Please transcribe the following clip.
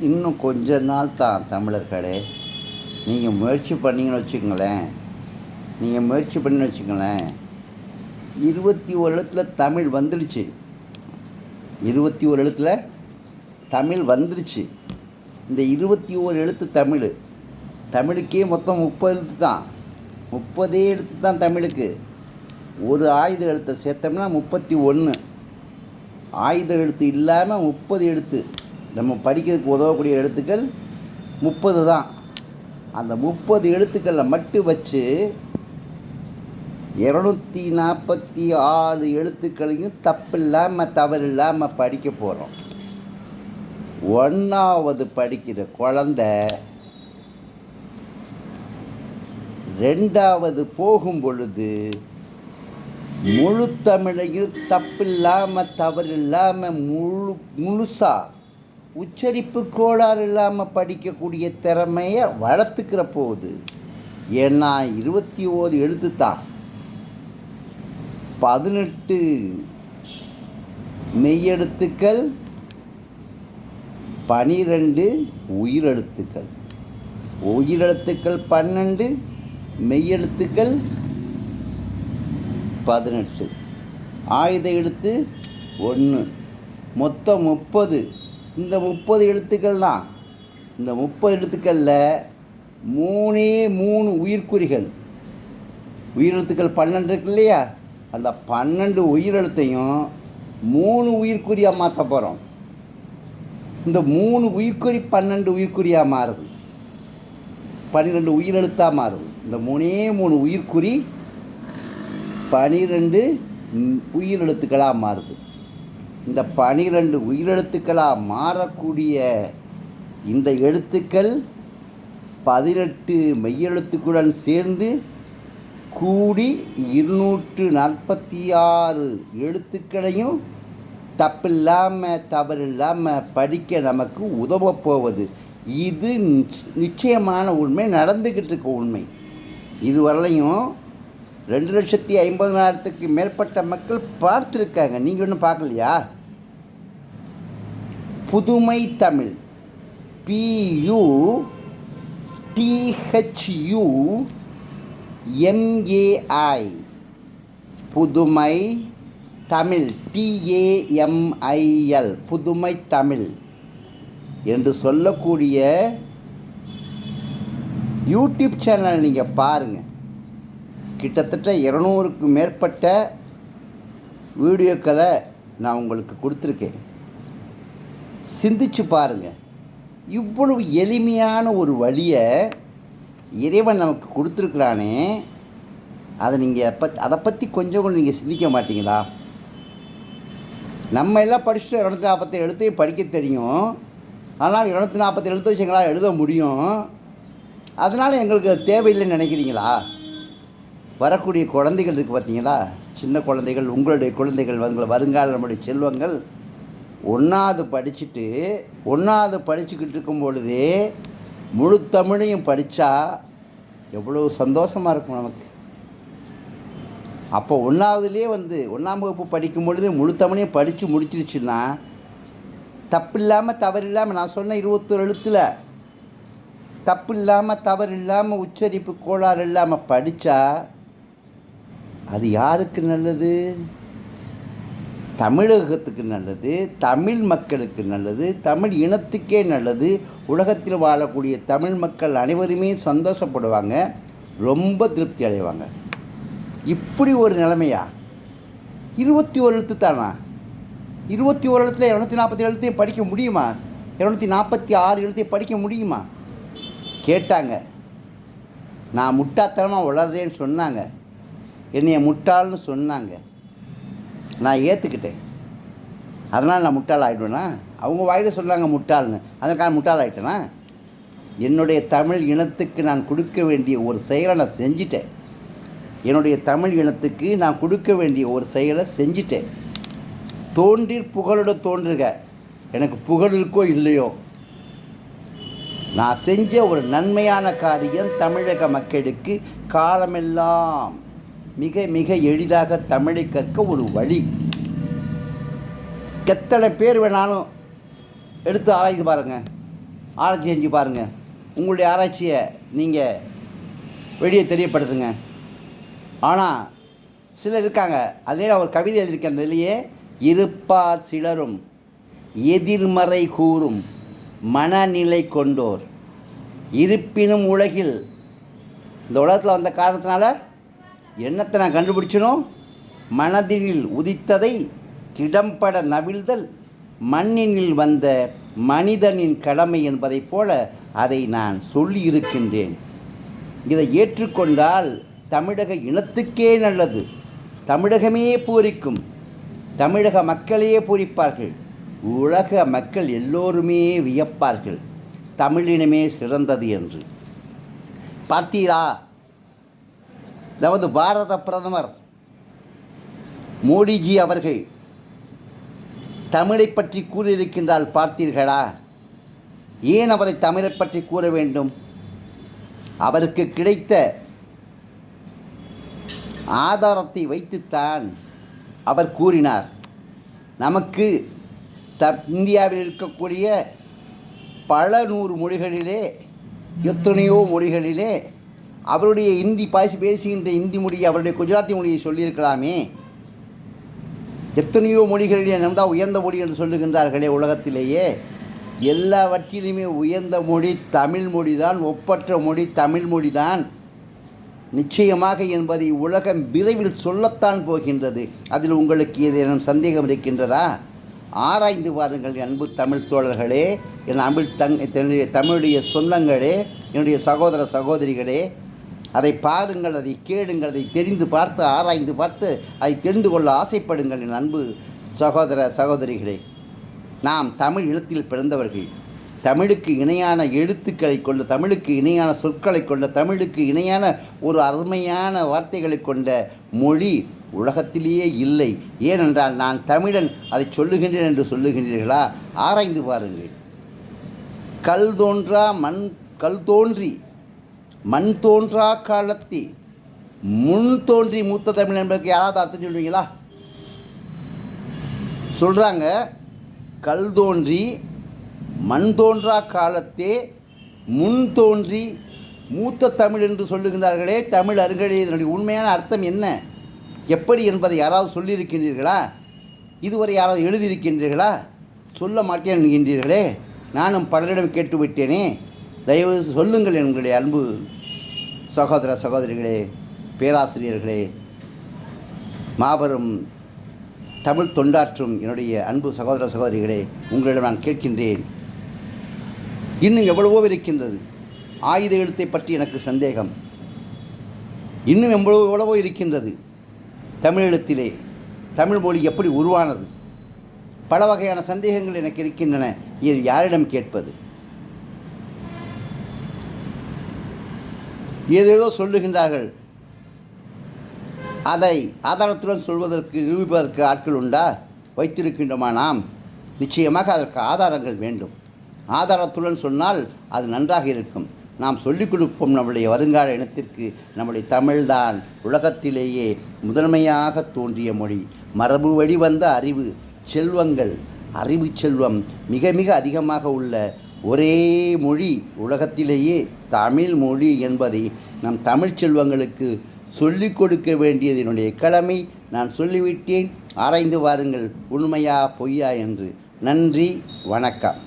இன்னும் கொஞ்ச நாள் தான் தமிழர்களே. நீங்கள் முயற்சி பண்ணிங்கன்னு வச்சுக்கங்களேன், 21 எழுத்தில் தமிழ் வந்துடுச்சு. 21 எழுத்தில் தமிழ் வந்துடுச்சு. இந்த 21 எழுத்து தமிழுக்கே மொத்தம் 30 எழுத்து தான். 30 எழுத்து தான் தமிழுக்கு. ஒரு ஆயுத எழுத்தை சேர்த்தோம்னா 31. ஆயுத எழுத்து இல்லாமல் 30 எழுத்து. நம்ம படிக்கிறதுக்கு உதவக்கூடிய எழுத்துக்கள் 30 தான். அந்த 30 எழுத்துக்களில் மட்டும் வச்சு 246 எழுத்துக்களையும் தப்பில்லாமல் தவறில்லாமல் படிக்க போகிறோம். 1வது படிக்கிற குழந்தை 2வது போகும் பொழுது முழு தமிழையும் தப்பில்லாமல் தவறில்லாமல் முழுசாக உச்சரிப்பு கோளாறு இல்லாமல் படிக்கக்கூடிய திறமையை வளர்த்துக்கிற போகுது. ஏன்னா 21 எழுத்து தான். 18 மெய்யெழுத்துக்கள், 12 உயிரெழுத்துக்கள். உயிரெழுத்துக்கள் 12, மெய்யெழுத்துக்கள் 18, ஆயுத எழுத்து 1, மொத்தம் 30. இந்த 30 எழுத்துக்கள் தான். இந்த 30 எழுத்துக்களில் 3 உயிர்க்குறிகள். உயிரெழுத்துக்கள் 12 இருக்கு இல்லையா? அந்த 12 உயிரெழுத்தையும் 3 உயிர்க்குறியாக மாற்ற போகிறோம். இந்த 3 உயிர்க்குறி 12 உயிர்க்குறியாக மாறுது. 12 உயிரெழுத்தாக மாறுது. இந்த 3 உயிர்க்குறி 12 உயிரெழுத்துக்களாக மாறுது. இந்த 12 உயிரெழுத்துக்களாக மாறக்கூடிய இந்த எழுத்துக்கள் 18 மெய்யெழுத்துக்களுடன் சேர்ந்து கூடி 246 எழுத்துக்களையும் தப்பில்லாமல் தவறில்லாமல் படிக்க நமக்கு உதவப் போவது. இது நிச்சயமான உண்மை, நடந்துக்கிட்டு இருக்க உண்மை. இதுவரையிலையும் 2,50,000க்கு மேற்பட்ட மக்கள் பார்த்துருக்காங்க. நீங்கள் ஒன்றும் பார்க்கலையா? புதுமை தமிழ், PUTHUMAI, புதுமை தமிழ், TAMIL, புதுமை தமிழ் என்று சொல்லக்கூடிய யூடியூப் சேனல் நீங்கள் பாருங்கள். கிட்டத்தட்ட 200க்கும் மேற்பட்ட வீடியோக்களை நான் உங்களுக்கு கொடுத்துருக்கேன். சிந்திச்சு பாருங்கள். இவ்வளவு எளிமையான ஒரு வழியை இறைவன் நமக்கு கொடுத்துருக்குறானே, அதை நீங்கள் அதை பற்றி கொஞ்சம் நீங்கள் சிந்திக்க மாட்டீங்களா? நம்ம எல்லாம் படிச்சுட்டு 247 எழுத்தையும் படிக்க தெரியும். ஆனால் 247 எழுத்து வச்சு எங்களால் எழுத முடியும். அதனால் எங்களுக்கு தேவையில்லைன்னு நினைக்கிறீங்களா? வரக்கூடிய குழந்தைகள் இருக்குது பார்த்தீங்களா? சின்ன குழந்தைகள், உங்களுடைய குழந்தைகள், வருங்கால நம்முடைய செல்வங்கள் 1வது படிச்சுக்கிட்டு இருக்கும் பொழுதே முழு தமிழையும் படித்தா எவ்வளோ சந்தோஷமாக இருக்கும் நமக்கு. அப்போ 1வதுலேயே 1ஆம் வகுப்பு படிக்கும் பொழுது முழு தமிழையும் படித்து முடிச்சிருச்சுன்னா தப்பில்லாமல் தவறில்லாமல், நான் சொன்ன 21 எழுத்தில் தப்பு இல்லாமல் தவறு இல்லாமல் உச்சரிப்பு கோளாறு இல்லாமல் படித்தா அது யாருக்கு நல்லது? தமிழகத்துக்கு நல்லது, தமிழ் மக்களுக்கு நல்லது, தமிழ் இனத்துக்கே நல்லது. உலகத்தில் வாழக்கூடிய தமிழ் மக்கள் அனைவருமே சந்தோஷப்படுவாங்க, ரொம்ப திருப்தி அடைவாங்க. இப்படி ஒரு நிலைமையா? 21 எழுத்து தானா? 21 எழுத்தில் 247 எழுத்தையும் படிக்க முடியுமா? 246 எழுத்தையும் படிக்க முடியுமா? கேட்டாங்க. நான் முட்டாள்தனமாக வளர்றேன்னு சொன்னாங்க. என்னைய முட்டாள்னு சொன்னாங்க. நான் ஏற்றுக்கிட்டேன். அதனால் நான் முட்டாள் ஆகிடுவேனா? அவங்க வாயில சொன்னாங்க முட்டாள்னு, அதற்கான முட்டாள் ஆகிட்டேனா? என்னுடைய தமிழ் இனத்துக்கு நான் கொடுக்க வேண்டிய ஒரு செயலை நான் செஞ்சிட்டேன். என்னுடைய தமிழ் இனத்துக்கு நான் கொடுக்க வேண்டிய ஒரு செயலை செஞ்சிட்டேன். தோன்றீர் புகழோட தோன்றுக, எனக்கு புகழ் இருக்கோ இல்லையோ, நான் செஞ்ச ஒரு நன்மையான காரியம் தமிழக மக்களுக்கு காலமெல்லாம் மிக மிக எளிதாக தமிழை கற்க ஒரு வழி. எத்தனை பேர் வேணாலும் எடுத்து ஆராய்ந்து பாருங்கள். ஆராய்ச்சி செஞ்சு பாருங்கள். உங்களுடைய ஆராய்ச்சியை நீங்கள் வெளியே தெரியப்படுத்துங்க. ஆனால் சிலர் இருக்காங்க, அதிலே அவர் கவிதை எழுதியிருக்க அந்த இதுலேயே, இருப்பார் சிலரும் எதிர்மறை கூறும் மனநிலை கொண்டோர், இருப்பினும் உலகில், இந்த உலகத்தில் வந்த காரணத்தினால என்னத்தை நான் கண்டுபிடிச்சனும், மனதினில் உதித்ததை திடம்பட நவிழ்தல் மண்ணினில் வந்த மனிதனின் கடமை என்பதைப் போல அதை நான் சொல்லி இருக்கின்றேன். இதை ஏற்றுக்கொண்டால் தமிழக இனத்துக்கே நல்லது. தமிழகமே பூரிக்கும், தமிழக மக்களே பூரிப்பார்கள், உலக மக்கள் எல்லோருமே வியப்பார்கள், தமிழினமே சிறந்தது என்று. பார்த்தீரா, நமது பாரத பிரதமர் மோடிஜி அவர்கள் தமிழை பற்றி கூறியிருக்கின்றால் பார்த்தீர்களா? ஏன் அவரை தமிழை பற்றி கூற வேண்டும்? அவருக்கு கிடைத்த ஆதாரத்தை வைத்துத்தான் அவர் கூறினார். நமக்கு இந்தியாவில் இருக்கக்கூடிய பல நூறு மொழிகளிலே, எத்தனையோ மொழிகளிலே அவருடைய இந்தி பேசுகின்ற இந்தி மொழியை, அவருடைய குஜராத்தி மொழியை சொல்லியிருக்கலாமே. எத்தனையோ மொழிகளிலே நம்மதான் உயர்ந்த மொழி என்று சொல்லுகின்றார்களே உலகத்திலேயே. எல்லாவற்றிலுமே உயர்ந்த மொழி தமிழ் மொழி தான், ஒப்பற்ற மொழி தமிழ் மொழி தான் நிச்சயமாக என்பதை உலகம் விரைவில் சொல்லத்தான் போகின்றது. அதில் உங்களுக்கு ஏதேனும் சந்தேகம் இருக்கின்றதா? ஆராய்ந்து பாருங்கள் அன்பு தமிழ் தோழர்களே, என் தமிழுடைய சொந்தங்களே, என்னுடைய சகோதர சகோதரிகளே. அதை பாருங்கள், அதை கேளுங்கள், அதை தெரிந்து பார்த்து ஆராய்ந்து பார்த்து அதை தெரிந்து கொள்ள ஆசைப்படுங்கள் என் அன்பு சகோதர சகோதரிகளே. நாம் தமிழ் இனத்தில் பிறந்தவர்கள். தமிழுக்கு இணையான எழுத்துக்களை கொண்ட, தமிழுக்கு இணையான சொற்களை கொண்ட, தமிழுக்கு இணையான ஒரு அருமையான வார்த்தைகளை கொண்ட மொழி உலகத்திலேயே இல்லை. ஏனென்றால் நான் தமிழன், அதை சொல்லுகின்றேன் என்று சொல்லுகின்றீர்களா? ஆராய்ந்து பாருங்கள். கல் தோன்றி மண் தோன்றா காலத்தி முன் தோன்றி மூத்த தமிழ் என்பதற்கு யாராவது அர்த்தம் சொல்லுவீங்களா? சொல்கிறாங்க, கல் தோன்றி மண் தோன்றா காலத்தே முன் தோன்றி மூத்த தமிழ் என்று சொல்லுகின்றார்களே தமிழ் அறிஞர்களே. இதனுடைய உண்மையான அர்த்தம் என்ன, எப்படி என்பதை யாராவது சொல்லியிருக்கின்றீர்களா? இதுவரை யாராவது எழுதியிருக்கின்றீர்களா? சொல்ல மாட்டேன் என்கின்றீர்களே. நானும் பலரிடம் கேட்டுவிட்டேனே. தயவு சொல்லுங்கள் என்களுடைய அன்பு சகோதர சகோதரிகளே, பேராசிரியர்களே, மாபெரும் தமிழ் தொண்டாற்றும் என்னுடைய அன்பு சகோதர சகோதரிகளே, உங்களிடம் நான் கேட்கின்றேன். இன்னும் எவ்வளவோ இருக்கின்றது. ஆயுத எழுத்தை பற்றி எனக்கு சந்தேகம். இன்னும் எவ்வளவோ இருக்கின்றது. தமிழ் எழுத்திலே தமிழ் மொழி எப்படி உருவானது, பல வகையான சந்தேகங்கள் எனக்கு இருக்கின்றன. இது யாரிடம் கேட்பது? ஏதேதோ சொல்லுகின்றார்கள். அதை ஆதாரத்துடன் சொல்வதற்கு, நிரூபிப்பதற்கு ஆட்கள் உண்டா? வைத்திருக்கின்றோமா நாம்? நிச்சயமாக அதற்கு ஆதாரங்கள் வேண்டும். ஆதாரத்துடன் சொன்னால் அது நன்றாக இருக்கும். நாம் சொல்லிக் கொடுப்போம் நம்முடைய வருங்கால இனத்திற்கு, நம்முடைய தமிழ்தான் உலகத்திலேயே முதன்மையாக தோன்றிய மொழி. மரபு வழி வந்த அறிவு செல்வங்கள், அறிவு செல்வம் மிக மிக அதிகமாக உள்ள ஒரே மொழி உலகத்திலேயே தமிழ் மொழி என்பதை நம் தமிழ் செல்வங்களுக்கு சொல்லிக் கொடுக்க வேண்டியது என்னுடைய கடமை. நான் சொல்லிவிட்டேன். ஆராய்ந்து வாருங்கள் உண்மையா பொய்யா என்று. நன்றி, வணக்கம்.